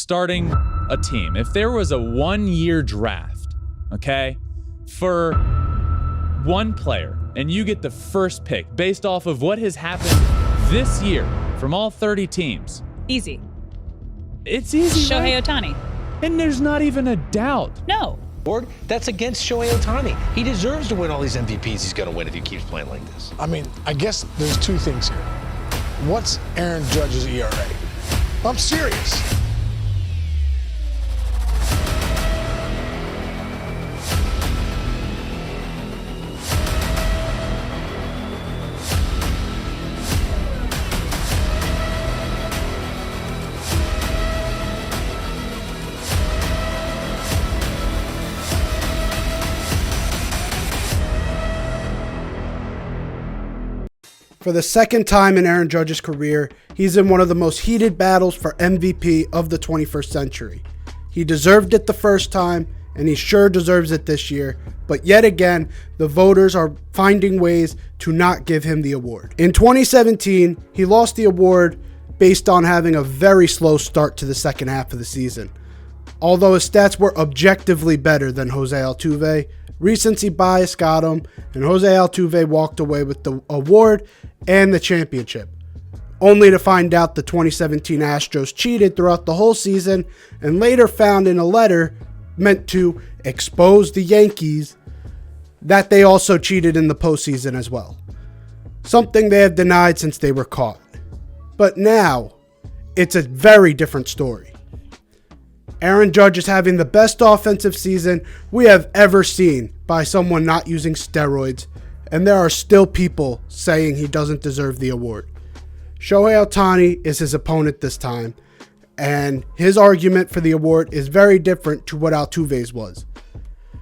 starting a team, if there was a 1-year draft, okay, for one player, and you get the first pick based off of what has happened this year from all 30 teams. Easy. It's easy, Shohei right? Ohtani. And there's not even a doubt. No. That's against Shohei Ohtani. He deserves to win all these MVPs he's going to win if he keeps playing like this. I mean, I guess there's two things here. What's Aaron Judge's ERA? I'm serious. For the second time in Aaron Judge's career, he's in one of the most heated battles for MVP of the 21st century. He deserved it the first time, and he sure deserves it this year, but yet again, the voters are finding ways to not give him the award. In 2017, he lost the award based on having a very slow start to the second half of the season. Although his stats were objectively better than Jose Altuve, recency bias got him, and Jose Altuve walked away with the award and the championship, only to find out the 2017 Astros cheated throughout the whole season and later found in a letter meant to expose the Yankees that they also cheated in the postseason as well, something they have denied since they were caught. But now, it's a very different story. Aaron Judge is having the best offensive season we have ever seen by someone not using steroids, and there are still people saying he doesn't deserve the award. Shohei Ohtani is his opponent this time, and his argument for the award is very different to what Altuve's was.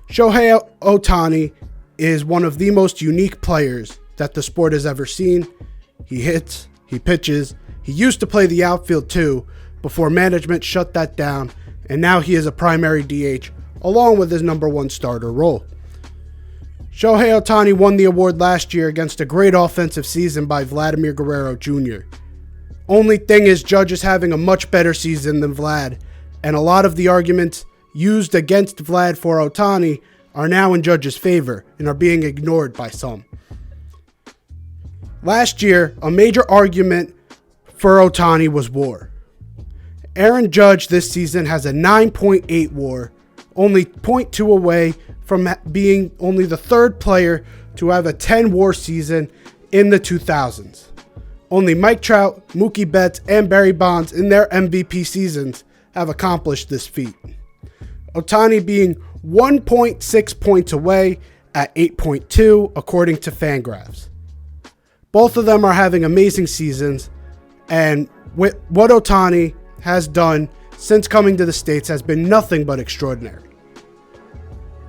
Shohei Ohtani is one of the most unique players that the sport has ever seen. He hits, he pitches, he used to play the outfield too, before management shut that down, and now he is a primary DH, along with his number one starter role. Shohei Ohtani won the award last year against a great offensive season by Vladimir Guerrero Jr. Only thing is, Judge is having a much better season than Vlad, and a lot of the arguments used against Vlad for Ohtani are now in Judge's favor and are being ignored by some. Last year, a major argument for Ohtani was WAR. Aaron Judge this season has a 9.8 WAR, only 0.2 away from being only the third player to have a 10 WAR season in the 2000s. Only Mike Trout, Mookie Betts, and Barry Bonds in their MVP seasons have accomplished this feat. Ohtani being 1.6 points away at 8.2 according to Fangraphs. Both of them are having amazing seasons, and what Ohtani has done since coming to the States has been nothing but extraordinary.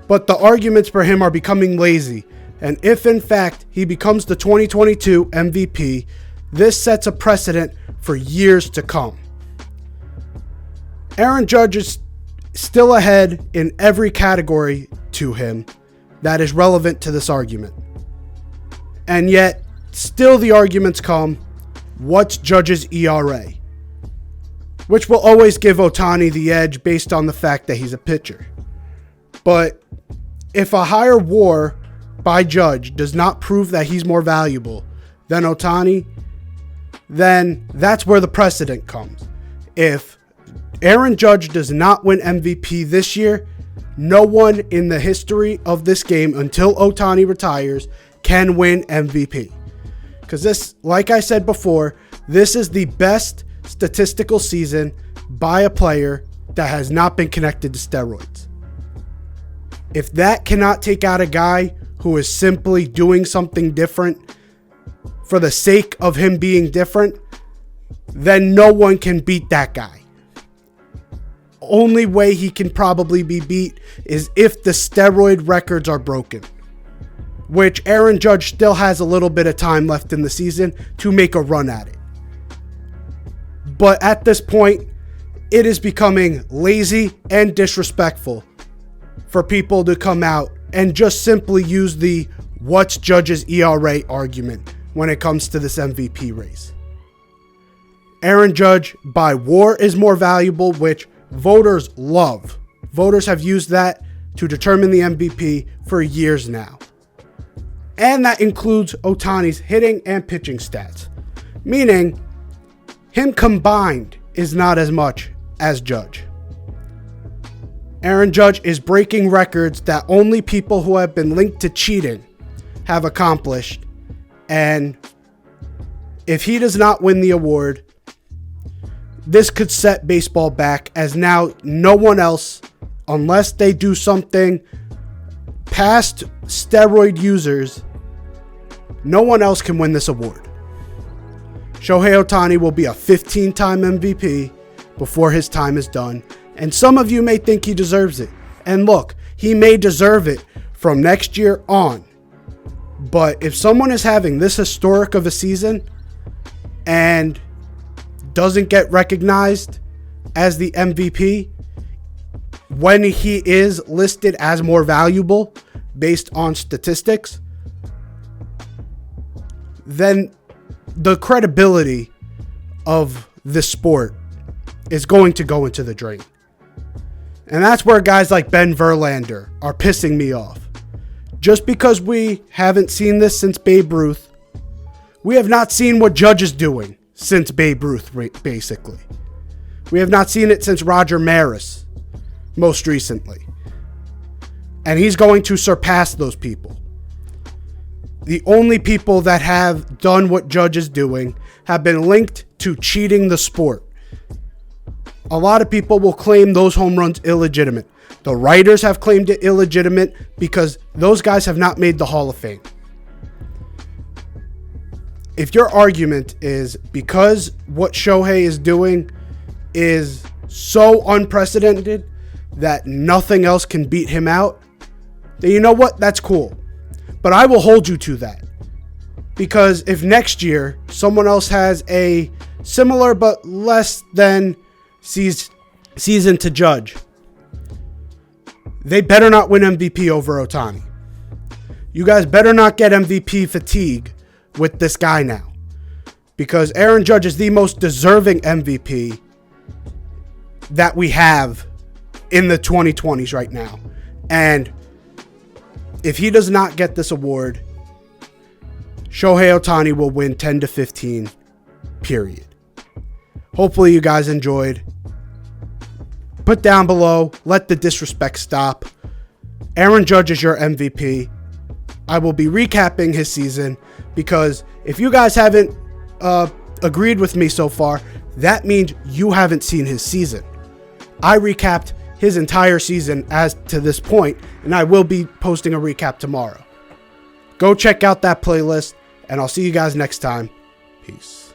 But the arguments for him are becoming lazy, and if in fact he becomes the 2022 MVP, this sets a precedent for years to come. Aaron Judge is still ahead in every category to him that is relevant to this argument. And yet, still the arguments come, what's Judge's ERA? Which will always give Ohtani the edge based on the fact that he's a pitcher. But if a higher WAR by Judge does not prove that he's more valuable than Ohtani, then that's where the precedent comes. If Aaron Judge does not win MVP this year, no one in the history of this game until Ohtani retires can win MVP. Because this, like I said before, this is the best statistical season by a player that has not been connected to steroids. If that cannot take out a guy who is simply doing something different for the sake of him being different, then no one can beat that guy. Only way he can probably be beat is if the steroid records are broken, which Aaron Judge still has a little bit of time left in the season to make a run at it. But at this point, it is becoming lazy and disrespectful for people to come out and just simply use the what's Judge's ERA argument when it comes to this MVP race. Aaron Judge by WAR is more valuable, which voters love. Voters have used that to determine the MVP for years now. And that includes Ohtani's hitting and pitching stats, meaning him combined is not as much as Judge. Aaron Judge is breaking records that only people who have been linked to cheating have accomplished. And if he does not win the award, this could set baseball back, as now no one else, unless they do something past steroid users, no one else can win this award. Shohei Ohtani will be a 15-time MVP before his time is done. And some of you may think he deserves it. And look, he may deserve it from next year on. But if someone is having this historic of a season and doesn't get recognized as the MVP when he is listed as more valuable based on statistics, then the credibility of this sport is going to go into the drain. And that's where guys like Ben Verlander are pissing me off. Just because we haven't seen this since Babe Ruth, we have not seen what Judge is doing since Babe Ruth, basically. We have not seen it since Roger Maris, most recently. And he's going to surpass those people. The only people that have done what Judge is doing have been linked to cheating the sport. A lot of people will claim those home runs illegitimate. The writers have claimed it illegitimate because those guys have not made the Hall of Fame. If your argument is because what Shohei is doing is so unprecedented that nothing else can beat him out, then you know what? That's cool. But I will hold you to that. Because if next year someone else has a similar but less than season to Judge, they better not win MVP over Ohtani. You guys better not get MVP fatigue with this guy now. Because Aaron Judge is the most deserving MVP that we have in the 2020s right now. And if he does not get this award, Shohei Ohtani will win 10 to 15, period. Hopefully you guys enjoyed. Put down below, let the disrespect stop. Aaron Judge is your MVP. I will be recapping his season because if you guys haven't agreed with me so far, that means you haven't seen his season. I recapped his entire season as to this point, and I will be posting a recap tomorrow. Go check out that playlist, and I'll see you guys next time. Peace.